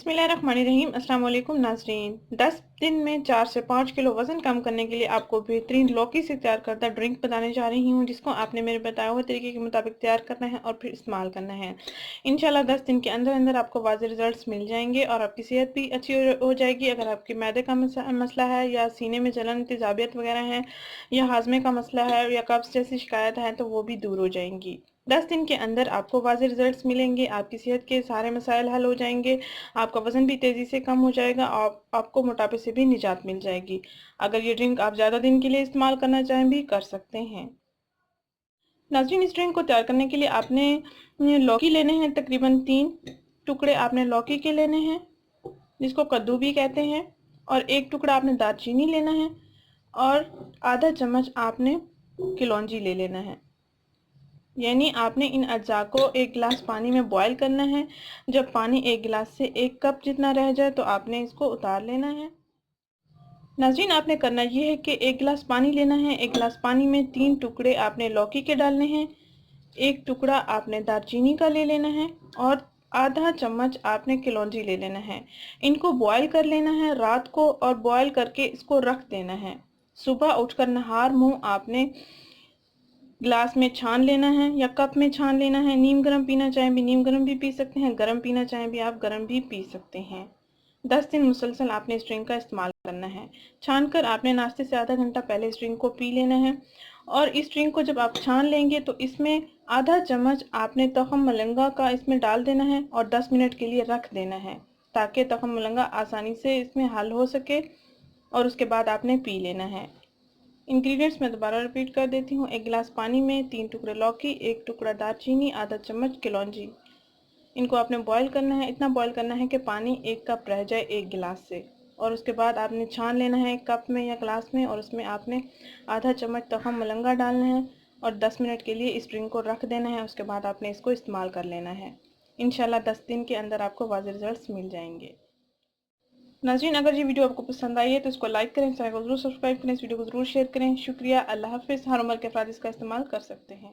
बिस्मिल्लाहिर्रहमानिर्रहीम। अस्सलाम वालेकुम नाज़रीन। 10 दिन में 4 से 5 किलो वज़न कम करने के लिए आपको बेहतरीन लौकी से तैयार करता ड्रिंक बताने जा रही हूँ, जिसको आपने मेरे बताए हुए तरीके के मुताबिक तैयार करना है और फिर इस्तेमाल करना है। इंशाल्लाह 10 दिन के अंदर अंदर आपको वाज़ेह रिजल्ट्स मिल जाएंगे और आपकी सेहत भी अच्छी हो जाएगी। अगर आपके मैदे का मसला है या सीने में जलन, तेजाबियत वगैरह है या हाजमे का मसला है या कब्ज़ जैसी शिकायत है तो वो भी दूर हो जाएंगी। 10 दिन के अंदर आपको वाज़ेह रिजल्ट्स मिलेंगे, आपकी सेहत के सारे मसाइल हल हो जाएंगे, आपका वज़न भी तेज़ी से कम हो जाएगा और आपको मोटापे से भी निजात मिल जाएगी। अगर ये ड्रिंक आप ज़्यादा दिन के लिए इस्तेमाल करना चाहें भी कर सकते हैं। नाज़रीन, इस ड्रिंक को तैयार करने के लिए आपने लौकी लेने हैं, तकरीबन 3 टुकड़े आपने लौकी के लेने हैं, जिसको कद्दू भी कहते हैं, और 1 टुकड़ा आपने दालचीनी लेना है और आधा चम्मच आपने कलौंजी ले लेना है। यानी आपने इन अज्जा को 1 गिलास पानी में बॉईल करना है। जब पानी 1 गिलास से 1 कप जितना रह जाए तो आपने इसको उतार लेना है। नाज़रीन, आपने करना ये है कि 1 गिलास पानी लेना है। 1 गिलास पानी में 3 टुकड़े आपने लौकी के डालने हैं, 1 टुकड़ा आपने दालचीनी का ले लेना है और आधा चम्मच आपने कलौंजी ले लेना है। इनको बॉईल कर लेना है रात को और बॉईल करके इसको रख देना है। सुबह उठकर नहार मुँह आपने ग्लास में छान लेना है या कप में छान लेना है। नीम गर्म पीना चाहें भी नीम गर्म भी पी सकते हैं, गर्म पीना चाहें भी आप गर्म भी पी सकते हैं। 10 दिन मुसलसल आपने इस ड्रिंक का इस्तेमाल करना है। छानकर आपने नाश्ते से आधा घंटा पहले इस ड्रिंक को पी लेना है। और इस ड्रिंक को जब आप छान लेंगे तो इसमें आधा चम्मच आपने तखम मलंगा का इसमें डाल देना है और 10 मिनट के लिए रख देना है, ताकि तखम मलंगा आसानी से इसमें हल हो सके, और उसके बाद आपने पी लेना है। इंग्रेडिएंट्स मैं दोबारा रिपीट कर देती हूँ। 1 गिलास पानी में 3 टुकड़े लौकी, 1 टुकड़ा दालचीनी, आधा चम्मच कलौंजी। इनको आपने बॉईल करना है, इतना बॉईल करना है कि पानी 1 कप रह जाए 1 गिलास से, और उसके बाद आपने छान लेना है कप में या गिलास में, और उसमें आपने आधा चम्मच तखम मलंगा डालना है और 10 मिनट के लिए इस ड्रिंक को रख देना है। उसके बाद आपने इसको इस्तेमाल कर लेना है। इंशाल्लाह 10 दिन के अंदर आपको वाज़ेह रिजल्ट्स मिल जाएंगे। नाज़रीन, अगर ये वीडियो आपको पसंद आई है तो इसको लाइक करें, चैनल को जरूर सब्सक्राइब करें, इस वीडियो को जरूर शेयर करें। शुक्रिया। अल्लाह हाफ़िज़। हर उम्र के अफराद इसका इस्तेमाल कर सकते हैं।